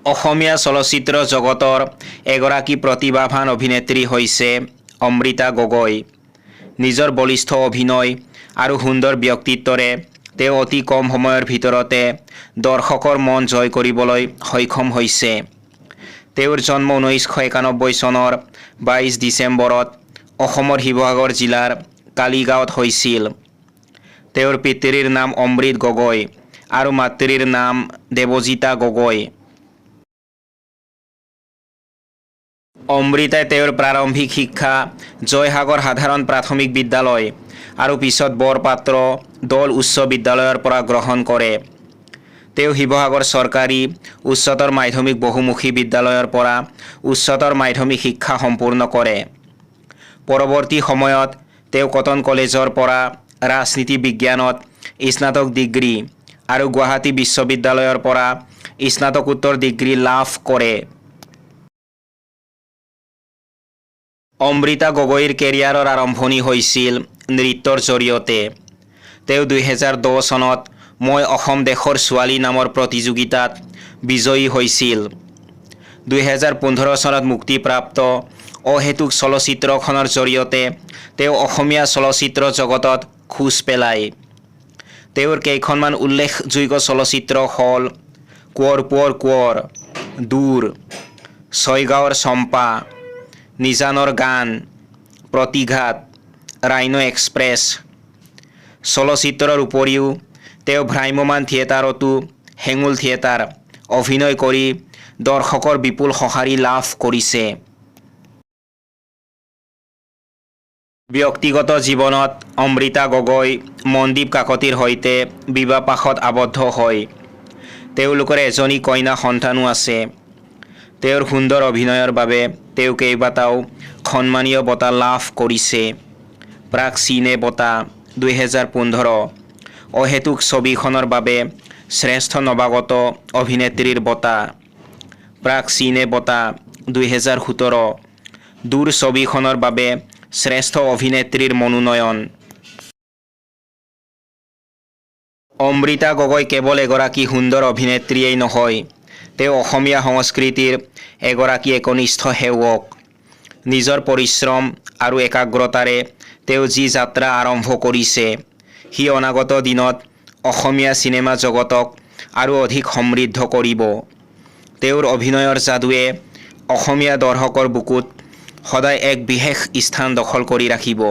অসমীয়া চলচ্চিত্ৰ জগতৰ এগৰাকী প্ৰতিভাৱান অভিনেত্ৰী হৈছে অমৃতা গগৈ। নিজৰ বলিষ্ঠ অভিনয় আৰু সুন্দৰ ব্যক্তিত্বৰে তেওঁ অতি কম সময়ৰ ভিতৰতে দৰ্শকৰ মন জয় কৰিবলৈ সক্ষম হৈছে। তেওঁৰ জন্ম 1991 চনৰ 22 ডিচেম্বৰত অসমৰ শিৱসাগৰ জিলাৰ কালিগাঁৱত হৈছিল। তেওঁৰ পিতৃৰ নাম অমৃত গগৈ আৰু মাতৃৰ নাম দেৱজিতা গগৈ। অমৃতাই তেওঁৰ প্ৰাৰম্ভিক শিক্ষা জয়সাগৰ সাধাৰণ প্ৰাথমিক বিদ্যালয় আৰু পিছত বৰপাত্ৰ দৌল উচ্চ বিদ্যালয়ৰ পৰা গ্ৰহণ কৰে। তেওঁ শিৱসাগৰ চৰকাৰী উচ্চতৰ মাধ্যমিক বহুমুখী বিদ্যালয়ৰ পৰা উচ্চতৰ মাধ্যমিক শিক্ষা সম্পূৰ্ণ কৰে। পৰৱৰ্তী সময়ত তেওঁ কটন কলেজৰ পৰা ৰাজনীতি বিজ্ঞানত স্নাতক ডিগ্ৰী আৰু গুৱাহাটী বিশ্ববিদ্যালয়ৰ পৰা স্নাতকোত্তৰ ডিগ্ৰী লাভ কৰে। অমৃতা গগৈৰ কেৰিয়াৰৰ আৰম্ভণি হৈছিল নৃত্যৰ জৰিয়তে। তেওঁ 2010 চনত মই অসম দেশৰ ছোৱালী নামৰ প্ৰতিযোগিতাত বিজয়ী হৈছিল। 2015 চনত মুক্তিপ্ৰাপ্ত অহেতুক চলচ্চিত্ৰখনৰ জৰিয়তে তেওঁ অসমীয়া চলচ্চিত্ৰ জগতত খোজ পেলায়। তেওঁৰ কেইখনমান উল্লেখযোগ্য চলচ্চিত্ৰ হ'ল কোঁৱৰ পোৱৰ কোঁৱৰ, দূৰ, ছয়গাঁৱৰ চম্পা, নিজানৰ গান, প্ৰতিঘাত, ৰাইন' এক্সপ্ৰেছ। চলচ্চিত্ৰৰ উপৰিও তেওঁ ভ্ৰাম্যমাণ থিয়েটাৰতো হেঙুল থিয়েটাৰ অভিনয় কৰি দৰ্শকৰ বিপুল সঁহাৰি লাভ কৰিছে। ব্যক্তিগত জীৱনত অমৃতা গগৈ মনদীপ কাকতিৰ সৈতে বিবাহপাশত আবদ্ধ হয়। তেওঁলোকৰ এজনী কন্যা সন্তানো আছে। তেওঁৰ সুন্দৰ অভিনয়ৰ বাবে তেওঁ কেইবাটাও সন্মানীয় বঁটা লাভ কৰিছে। প্ৰাগ চিনে বঁটা 2015, অহেতুক ছবিখনৰ বাবে শ্ৰেষ্ঠ নৱাগত অভিনেত্ৰীৰ বঁটা, প্ৰাগ চিনে বঁটা 2017, দূৰ ছবিখনৰ বাবে শ্ৰেষ্ঠ অভিনেত্ৰীৰ মনোনয়ন। অমৃতা গগৈ কেৱল এগৰাকী সুন্দৰ অভিনেত্ৰীয়েই নহয়, তেওঁ অসমীয়া সংস্কৃতিৰ এগৰাকী একনিষ্ঠ সেৱক। নিজৰ পৰিশ্ৰম আৰু একাগ্ৰতাৰে তেওঁ যি যাত্ৰা আৰম্ভ কৰিছে, সি অনাগত দিনত অসমীয়া চিনেমা জগতক আৰু অধিক সমৃদ্ধ কৰিব। তেওঁৰ অভিনয়ৰ যাদুৱে অসমীয়া দৰ্শকৰ বুকুত সদায় এক বিশেষ স্থান দখল কৰি ৰাখিব।